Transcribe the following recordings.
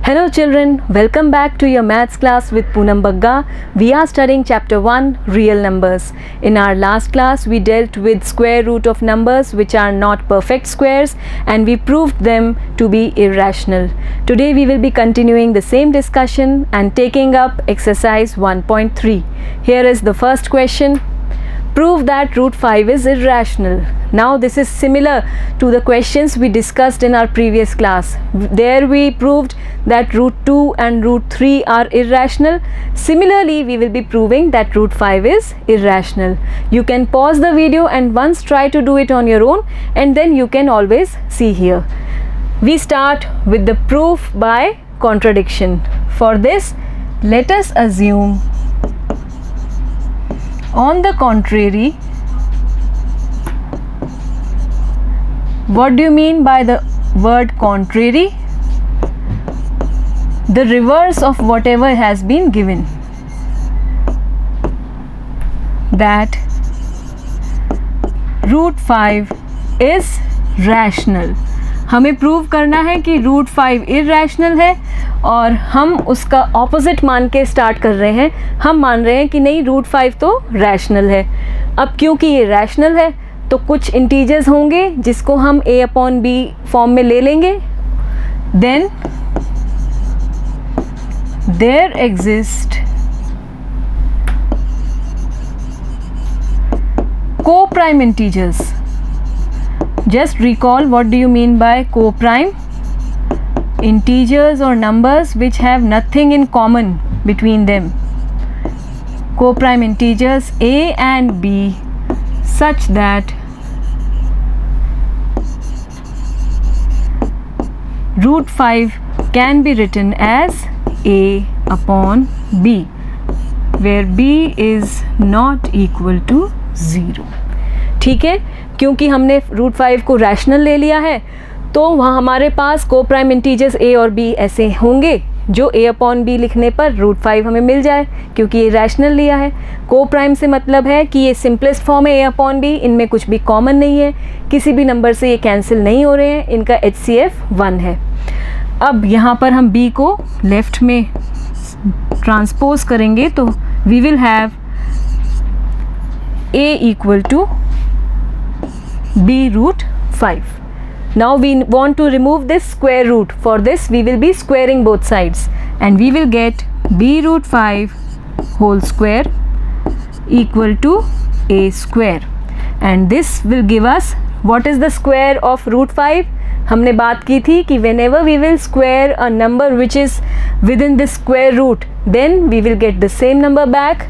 Hello children, welcome back to your maths class with Poonam Bagga. We are studying chapter 1, real numbers. In our last class, we dealt with square root of numbers which are not perfect squares and we proved them to be irrational. Today we will be continuing the same discussion and taking up exercise 1.3. Here is the first question. Prove that root 5 is irrational. Now this is similar to the questions we discussed in our previous class. There we proved that root 2 and root 3 are irrational. Similarly, we will be proving that root 5 is irrational. You can pause the video and once try to do it on your own, and then you can always see here. We start with the proof by contradiction. For this, let us assume on the contrary. What do you mean by the word contrary? The reverse of whatever has been given. That root 5 is rational. हमें prove करना है कि root 5 irrational है और हम उसका opposite मान के स्टार्ट कर रहे हैं. हम मान रहे हैं कि नहीं, रूट 5 तो रैशनल है. अब क्योंकि ये रैशनल है तो कुछ इंटीजर्स होंगे जिसको हम a अपॉन b फॉर्म में ले लेंगे. Then there exist co-prime integers. Just recall, what do you mean by co-prime? Integers or numbers which have nothing in common between them. Co-prime integers a and b such that root 5 can be written as a upon b, where b is not equal to 0. ठीक है, क्योंकि हमने root 5 को rational ले लिया है तो वहाँ हमारे पास को प्राइम इंटीजर्स a और b ऐसे होंगे जो a अपॉन b लिखने पर रूट 5 हमें मिल जाए, क्योंकि ये रैशनल लिया है. को प्राइम से मतलब है कि ये सिंपलेस्ट फॉर्म है a अपॉन b, इनमें कुछ भी कॉमन नहीं है, किसी भी नंबर से ये कैंसिल नहीं हो रहे हैं, इनका HCF 1 है. अब यहाँ पर हम b को लेफ्ट में ट्रांसपोज करेंगे तो we will have a equal to b root 5. Now we want to remove this square root. For this we will be squaring both sides and we will get b root 5 whole square equal to a square, and this will give us what is the square of root 5. हमने बात की थी कि whenever we will square a number which is within this square root, then we will get the same number back.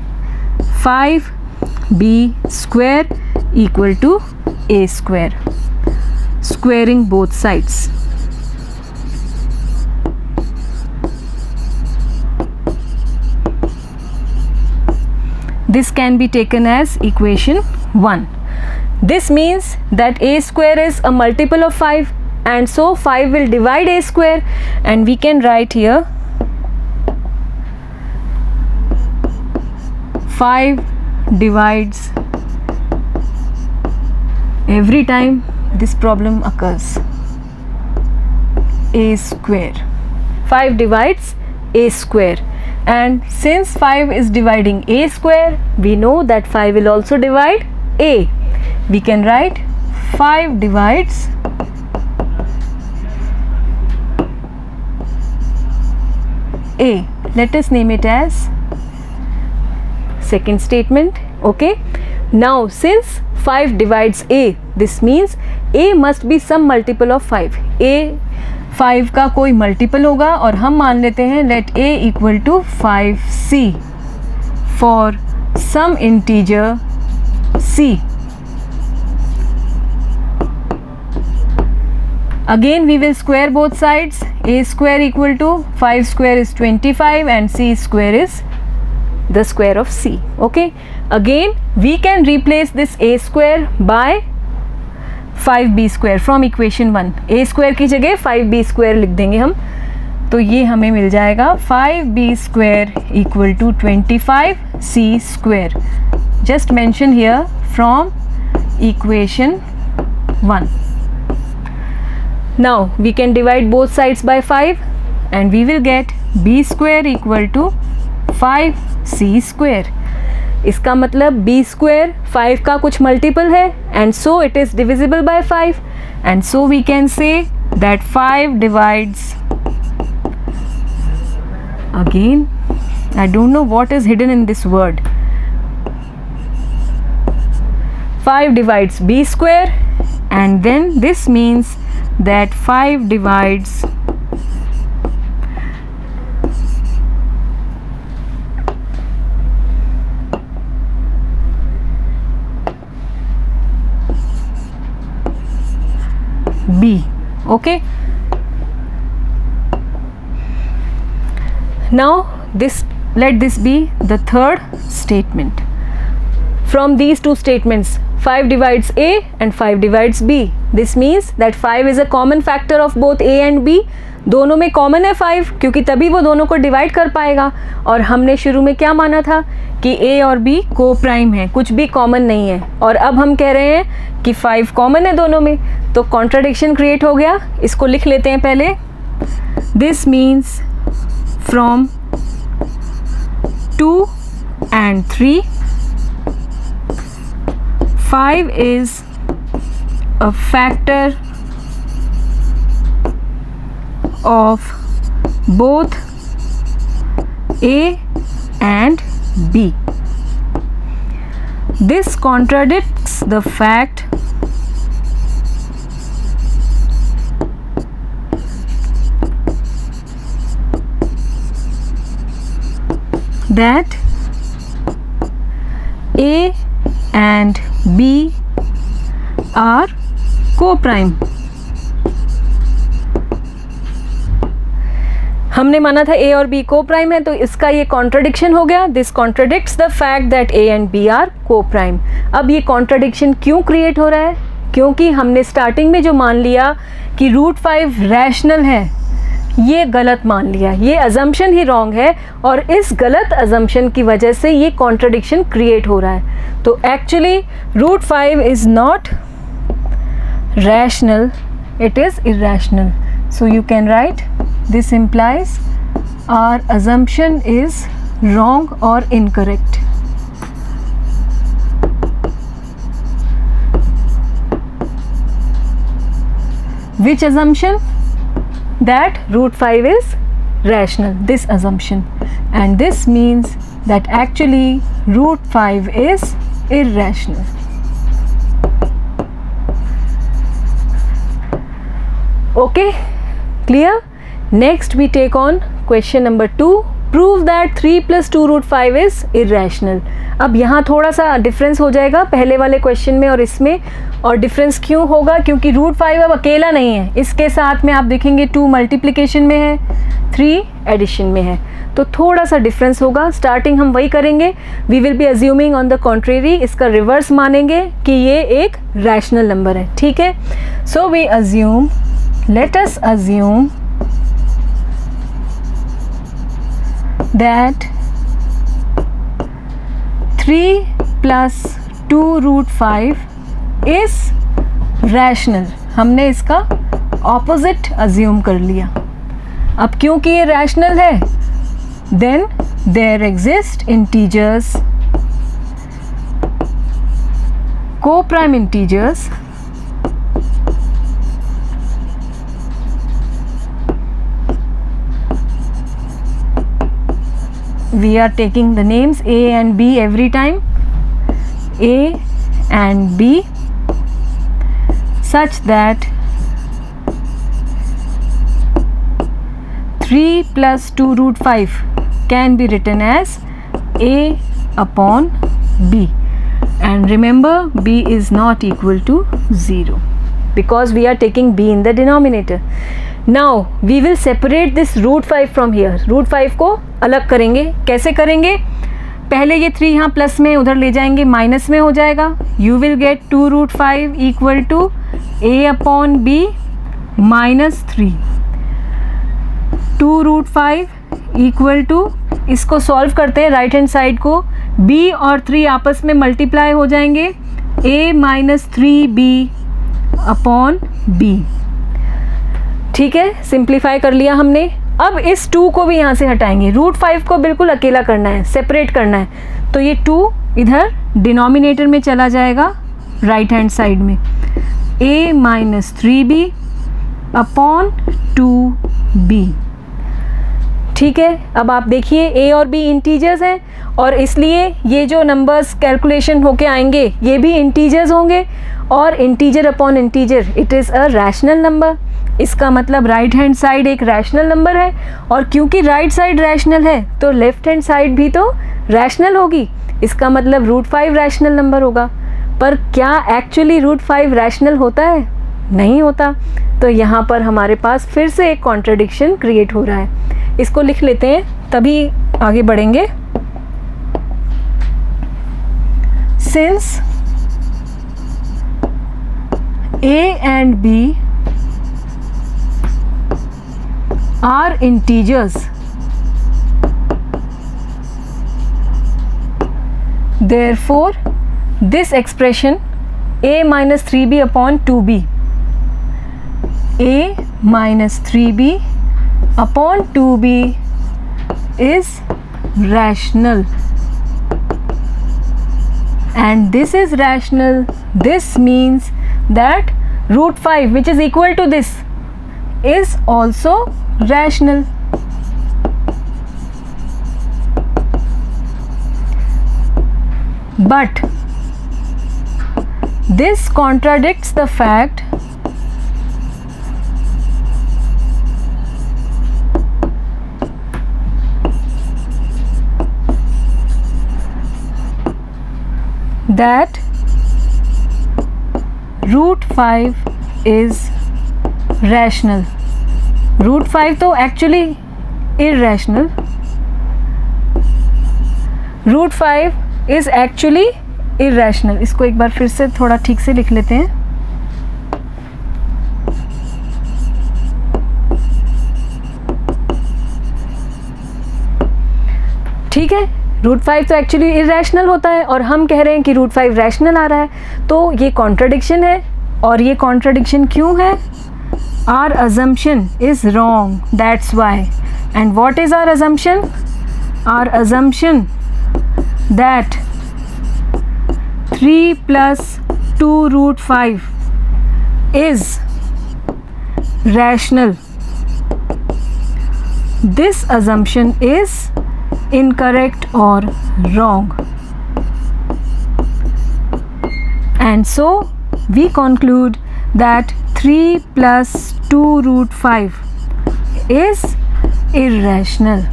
5b square equal to a square, squaring both sides. This can be taken as equation 1. This means that a square is a multiple of 5 and so 5 will divide a square, and we can write here 5 divides every time this problem occurs a square. 5 divides a square, and since 5 is dividing a square, we know that 5 will also divide a. We can write 5 divides a. Let us name it as second statement. Okay, now since 5 divides a, this means a must be some multiple of 5. a 5 का कोई multiple होगा और हम मान लेते हैं let a equal to 5c for some integer c. Again we will square both sides. A square equal to 5 square is 25 and c square is the square of c. Okay, again we can replace this a square by 5b square from equation 1. a square की जगह 5b square लिख देंगे हम, तो ये हमें मिल जाएगा 5b square equal to 25c square. Just mention here from equation 1. Now we can divide both sides by 5. and we will get b square equal to 5c square. इसका मतलब b square 5 का कुछ मल्टीपल है and so it is divisible by 5 and so we can say that 5 divides, again I don't know what is hidden in this word, 5 divides b square and then this means that 5 divides b. Okay, now let this be the third statement. From these two statements, 5 divides a and 5 divides b. This means that 5 is a common factor of both a and b. दोनों में common है 5 क्योंकि तभी वो दोनों को divide कर पाएगा. और हमने शुरू में क्या माना था कि a और b को प्राइम है, कुछ भी कॉमन नहीं है. और अब हम कह रहे हैं कि 5 कॉमन है दोनों में, तो कॉन्ट्राडिक्शन क्रिएट हो गया. इसको लिख लेते हैं पहले. This means from 2 and 3 5 is a factor of both a and b. This contradicts the fact that a and b are co-prime. हमने माना था a और b को प्राइम है, तो इसका ये कॉन्ट्रडिक्शन हो गया. This contradicts the fact that a and b are co prime. अब ये कॉन्ट्रडिक्शन क्यों क्रिएट हो रहा है? क्योंकि हमने स्टार्टिंग में जो मान लिया कि √5 रैशनल है, ये गलत मान लिया. ये अजम्पशन ही रॉन्ग है और इस गलत अजम्पशन की वजह से ये कॉन्ट्रडिक्शन क्रिएट हो रहा है. तो actually √5 is not rational, it is irrational. So you can write this implies our assumption is wrong or incorrect. Which assumption? That √5 is rational, this assumption, and this means that actually √5 is irrational. Okay, clear? Next we take on question number 2. Prove that 3 plus 2 √5 is irrational. अब यहाँ थोड़ा सा difference हो जाएगा पहले वाले question में और इसमें. और डिफरेंस क्यों होगा? क्योंकि √5 अब अकेला नहीं है, इसके साथ में आप देखेंगे 2 मल्टीप्लिकेशन में है, 3 एडिशन में है, तो थोड़ा सा डिफरेंस होगा. स्टार्टिंग हम वही करेंगे. We will be assuming on the contrary, इसका रिवर्स मानेंगे कि ये एक रैशनल नंबर है. ठीक है, so we assume, let us assume that 3 plus 2 √5 is rational. हमने इसका ऑपोजिट अज्यूम कर लिया. अब क्योंकि ये रैशनल है, then there exist integers, co-prime integers we are taking the names a and b every time, a and b, such that 3 plus 2 √5 can be written as a upon b, and remember b is not equal to 0 because we are taking b in the denominator. Now we will separate this √5 from here. √5 को अलग करेंगे. कैसे करेंगे? पहले ये 3 यहाँ plus में उधर ले जाएंगे, माइनस में हो जाएगा. You will get 2 √5 equal to a upon b minus 3. 2 √5 equal to, इसको सॉल्व करते हैं राइट हैंड साइड को. b और 3 आपस में मल्टीप्लाई हो जाएंगे, a minus 3b upon b. ठीक है, सिंप्लीफाई कर लिया हमने. अब इस 2 को भी यहाँ से हटाएंगे, √5 को बिल्कुल अकेला करना है, सेपरेट करना है, तो ये 2 इधर डिनोमिनेटर में चला जाएगा राइट हैंड साइड में, a minus 3b upon 2b। ठीक है, अब आप देखिए a और b इंटीजर्स हैं और इसलिए ये जो नंबर्स कैलकुलेशन होके आएंगे ये भी इंटीजर्स होंगे, और integer upon integer it is a rational number. इसका मतलब राइट हैंड साइड एक रैशनल नंबर है, और क्योंकि राइट साइड रैशनल है तो लेफ्ट हैंड साइड भी तो रैशनल होगी। इसका मतलब √5 रैशनल नंबर होगा। पर क्या एक्चुअली √5 रैशनल होता है? नहीं होता। तो यहाँ पर हमारे पास फिर से एक कॉन्ट्रडिक्शन क्रिएट हो रहा है। इसको लिख लेते हैं तभी आगे बढ़ेंगे। Since a and b are integers, therefore this expression a minus 3b upon 2b, a minus 3b upon 2b is rational, and this is rational. This means that √5 which is equal to this is also rational. But this contradicts the fact that √5 is rational. √5 तो actually irrational. √5 is actually irrational. इसको एक बार फिर से थोड़ा ठीक से लिख लेते हैं। ठीक है, √5 तो एक्चुअली इरेशनल होता है और हम कह रहे हैं कि √5 रैशनल आ रहा है, तो ये कॉन्ट्रडिक्शन है। और ये कॉन्ट्रडिक्शन क्यों है? Our assumption is wrong, that's why. And what is our assumption? Our assumption that 3 plus 2√5 is rational. This assumption is incorrect or wrong, and so we conclude that 3 plus 2√5 is irrational.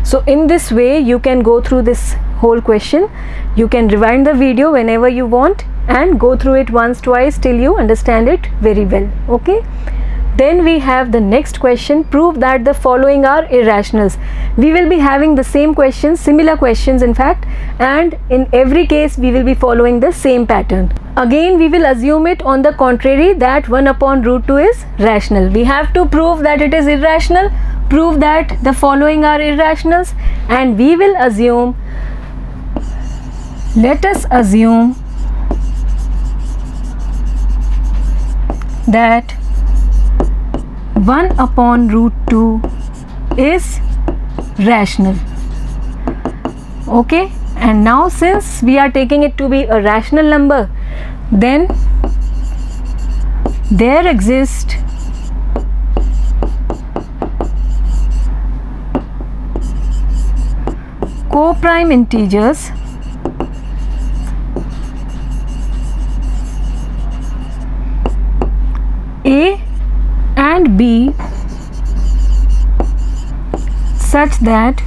So in this way you can go through this whole question. You can rewind the video whenever you want and go through it once, twice till you understand it very well. Okay, then we have the next question. Prove that the following are irrationals. We will be having the same questions, similar questions in fact, and in every case we will be following the same pattern. Again we will assume it on the contrary that 1 upon √2 is rational. We have to prove that it is irrational, prove that the following are irrationals, and we will assume, let us assume that 1 upon √2 is rational. Okay, and now since we are taking it to be a rational number, then there exist co-prime integers a and b such that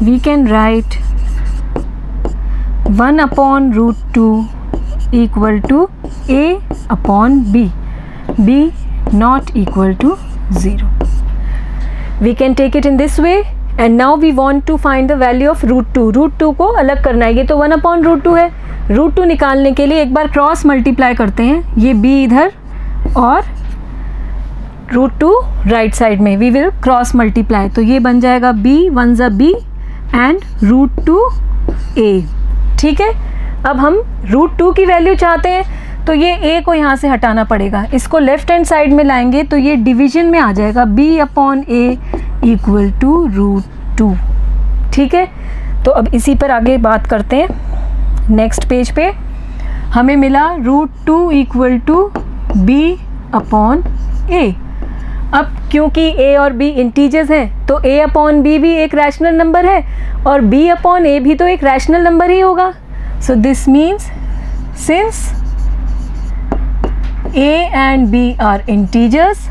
we can write 1 upon √2 equal to a upon b, b not equal to 0. We can take it in this way, and now we want to find the value of √2. √2 को अलग करना है, ये तो 1 upon √2 है। √2 निकालने के लिए एक बार क्रॉस मल्टीप्लाई करते हैं, ये b इधर और √2 राइट साइड में, वी विल क्रॉस मल्टीप्लाई, तो ये बन जाएगा b 1 ज़ा b एंड √2 a। ठीक है, अब हम √2 की वैल्यू चाहते हैं, तो ये a को यहाँ से हटाना पड़ेगा, इसको लेफ्ट हैंड साइड में लाएंगे तो ये डिवीजन में आ जाएगा, b/a इक्वल टू √2। ठीक है, तो अब इसी पर आगे बात करते हैं। नेक्स्ट पेज पे हमें मिला √2 इक्वल टू b/a। अब क्योंकि a और b इंटीजर्स हैं तो a/b भी एक रैशनल नंबर है और b/a भी तो एक रैशनल नंबर ही होगा। सो this means since a and b are integers,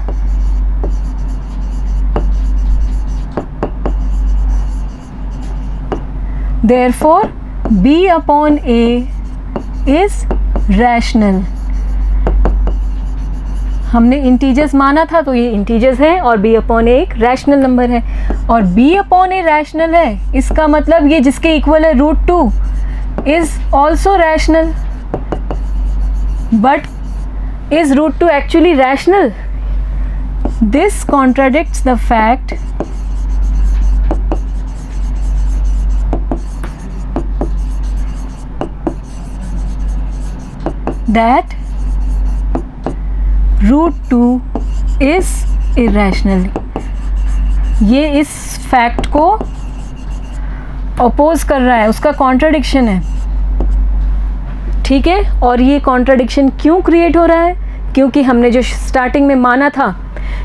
therefore b/a is rational। हमने इंटीजर्स माना था तो ये इंटीजर्स है और b/a एक रैशनल नंबर है, और b/a रैशनल है इसका मतलब ये जिसके इक्वल है √2 is also rational. But is √2 actually rational? This contradicts the fact that √2 is irrational। ये इस फैक्ट को अपोज कर रहा है, उसका कॉन्ट्राडिक्शन है। ठीक है, और ये कॉन्ट्राडिक्शन क्यों क्रिएट हो रहा है? क्योंकि हमने जो स्टार्टिंग में माना था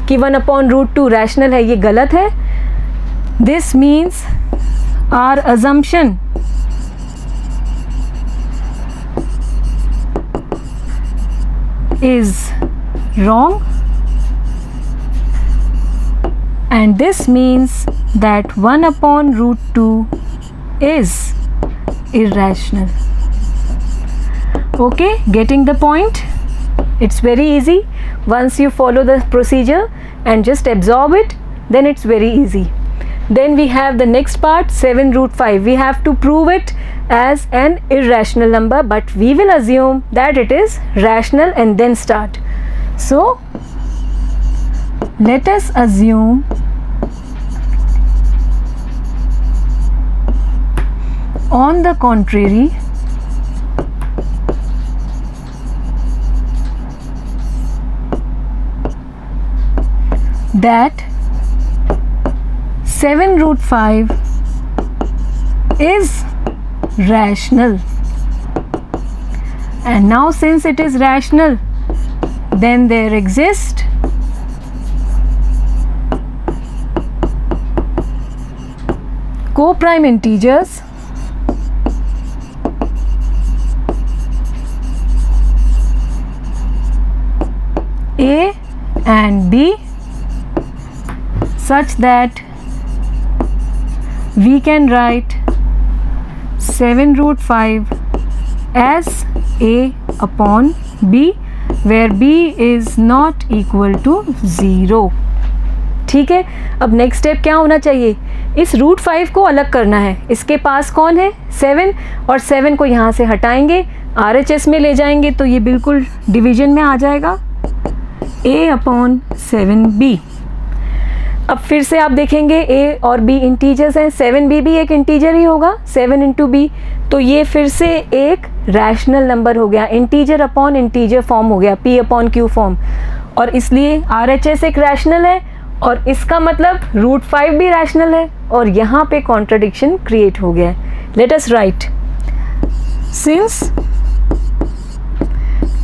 कि 1/√2 रैशनल है, ये गलत है। This means our assumption is wrong, and this means that 1/√2 is irrational। Okay, getting the point? It's very easy. Once you follow the procedure and just absorb it, then it's very easy. Then we have the next part, 7√5. We have to prove it as an irrational number, but we will assume that it is rational and then start. So let us assume on the contrary that 7√5 is rational, and now since it is rational, then there exist co-prime integers a and b such that we can write 7√5 as a/b where b is not equal to 0। ठीक है, अब next step क्या होना चाहिए? इस √5 को अलग करना है। इसके पास कौन है? 7, और 7 को यहाँ से हटाएंगे, RHS में ले जाएंगे तो ये बिल्कुल डिवीजन में आ जाएगा, a/7b। अब फिर से आप देखेंगे a और b इंटीजर्स हैं, 7b भी एक इंटीजर ही होगा, 7 × b, तो ये फिर से एक रैशनल नंबर हो गया, इंटीजर अपॉन इंटीजर फॉर्म हो गया, p/q फॉर्म, और इसलिए RHS एक रैशनल है और इसका मतलब √5 भी रैशनल है, और यहाँ पे कॉन्ट्रडिक्शन क्रिएट हो गया है। Let us right, since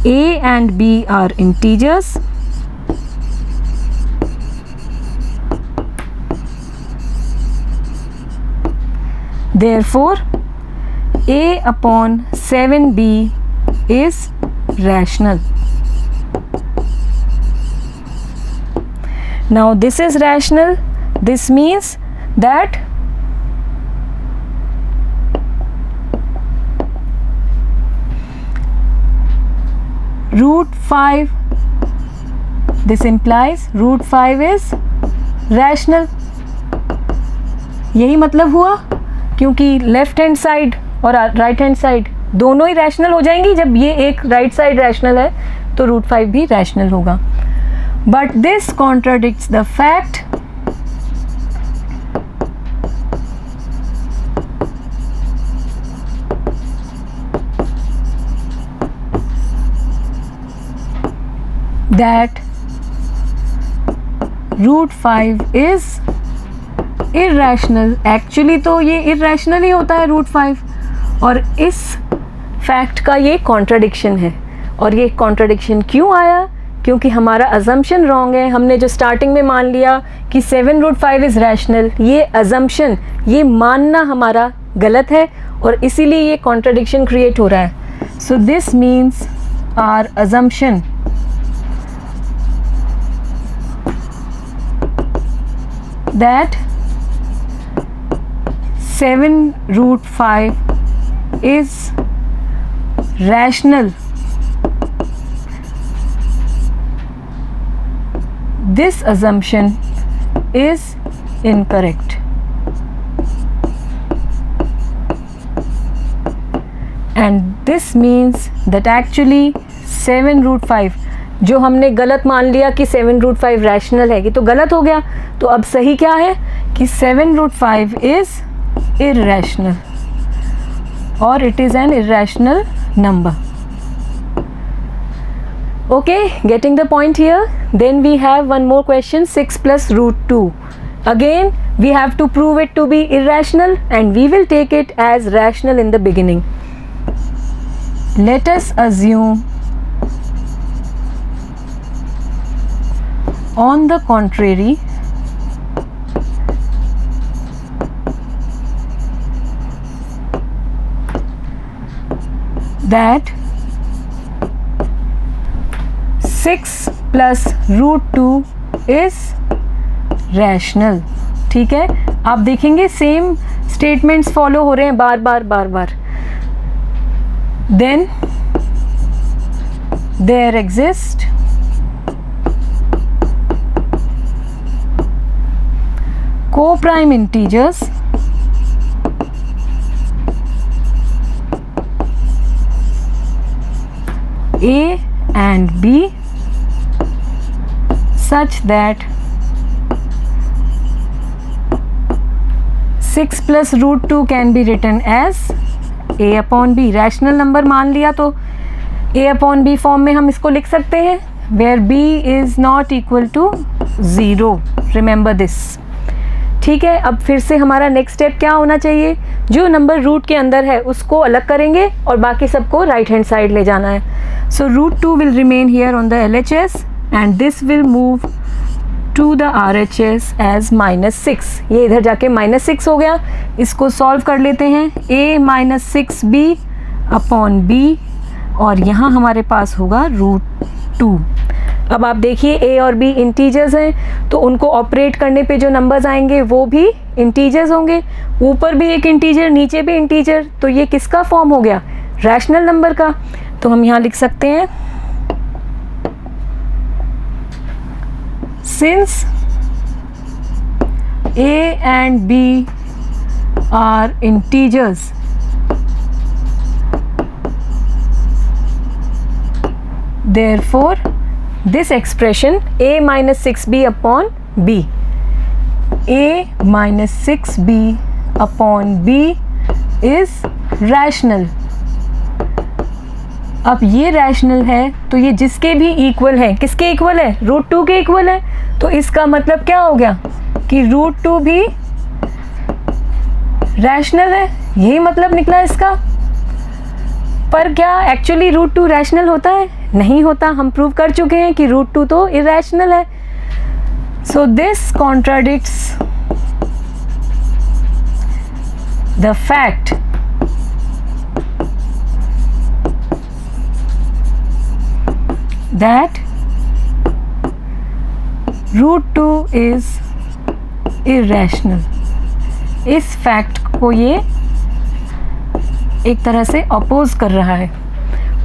a and b are integers, therefore a/7b is rational। Now this is rational, this means that √5, this implies √5 is rational। यही मतलब हुआ, क्योंकि लेफ्ट हैंड साइड और राइट हैंड साइड दोनों ही rational हो जाएंगी। जब ये एक राइट साइड रैशनल है तो √5 भी रैशनल होगा। But this contradicts the fact that root 5 is irrational. Actually तो ये irrational ही होता है रूट 5, और इस फैक्ट का ये कॉन्ट्राडिक्शन है. और ये कॉन्ट्राडिक्शन क्यों आया? क्योंकि हमारा अजम्पशन रॉन्ग है. हमने जो स्टार्टिंग में मान लिया कि 7 रूट 5 इज़ रैशनल, ये अजम्पशन, ये मानना हमारा गलत है, और इसीलिए ये कॉन्ट्राडिक्शन क्रिएट हो रहा है. So this means our assumption that 7 root 5 is rational. This assumption is incorrect. And this means that actually 7 root 5 जो हमने गलत मान लिया कि 7 रूट 5 रैशनल है, ये तो गलत हो गया. तो अब सही क्या है कि 7 रूट 5 इज़ irrational, और it is an irrational number. Okay, getting the point here. Then we have one more question, 6 plus root 2. Again, we have to prove it to be irrational, and we will take it as rational in the beginning. Let us assume on the contrary that 6 plus root 2 is rational. ठीक है, आप देखेंगे same statements follow हो रहे हैं बार बार. Then there exist co-prime integers a and b such that 6 plus root 2 can be written as a upon b. Rational number मान लिया तो a upon b फॉर्म में हम इसको लिख सकते हैं, where b is not equal to 0. Remember this. ठीक है, अब फिर से हमारा नेक्स्ट स्टेप क्या होना चाहिए? जो नंबर रूट के अंदर है उसको अलग करेंगे और बाकी सबको राइट हैंड साइड ले जाना है. So root 2 will remain here on the LHS and this will move to the RHS as -6. ये इधर जाके -6 हो गया. इसको सॉल्व कर लेते हैं. a - 6b अपॉन b, और यहाँ हमारे पास होगा रूट 2. अब आप देखिए a और b इंटीजर्स हैं, तो उनको ऑपरेट करने पे जो नंबर्स आएंगे वो भी इंटीजर्स होंगे. ऊपर भी एक इंटीजर, नीचे भी इंटीजर, तो ये किसका फॉर्म हो गया? रैशनल नंबर का. तो हम यहाँ लिख सकते हैं since a and b are integers, therefore this expression a minus 6b upon b, a minus 6b upon b is rational. अब ये रैशनल है तो ये जिसके भी इक्वल है, किसके इक्वल है? रूट 2 के इक्वल है. तो इसका मतलब क्या हो गया कि रूट 2 भी रैशनल है. यही मतलब निकला इसका. पर क्या एक्चुअली रूट 2 रैशनल होता है? नहीं होता. हम प्रूव कर चुके हैं कि रूट 2 तो इरेशनल है. So this contradicts the fact that root 2 is irrational. इस फैक्ट को ये एक तरह से अपोज कर रहा है.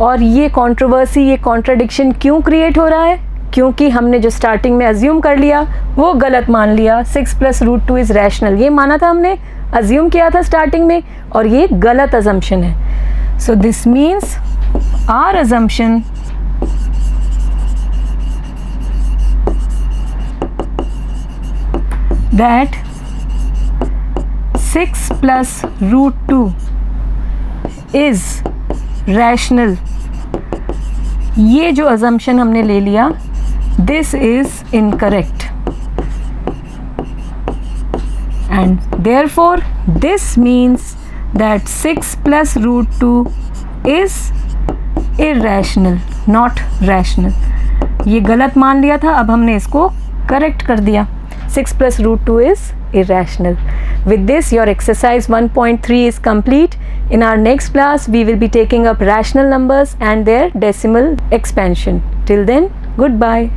और ये कंट्रोवर्सी, ये कॉन्ट्रडिक्शन क्यों क्रिएट हो रहा है? क्योंकि हमने जो स्टार्टिंग में अज्यूम कर लिया वो गलत मान लिया. 6 प्लस रूट 2 इज़ रैशनल, ये माना था हमने, अज्यूम किया था स्टार्टिंग में, और ये गलत अजम्पशन है. So this means our assumption that 6 plus root 2 is rational, ये जो अजम्पशन हमने ले लिया this is incorrect, and therefore this means that 6 plus root 2 is irrational, not rational. ये गलत मान लिया था, अब हमने इसको करेक्ट कर दिया. 6 plus root 2 is irrational. With this, your exercise 1.3 is complete. In our next class, we will be taking up rational numbers and their decimal expansion. Till then, goodbye.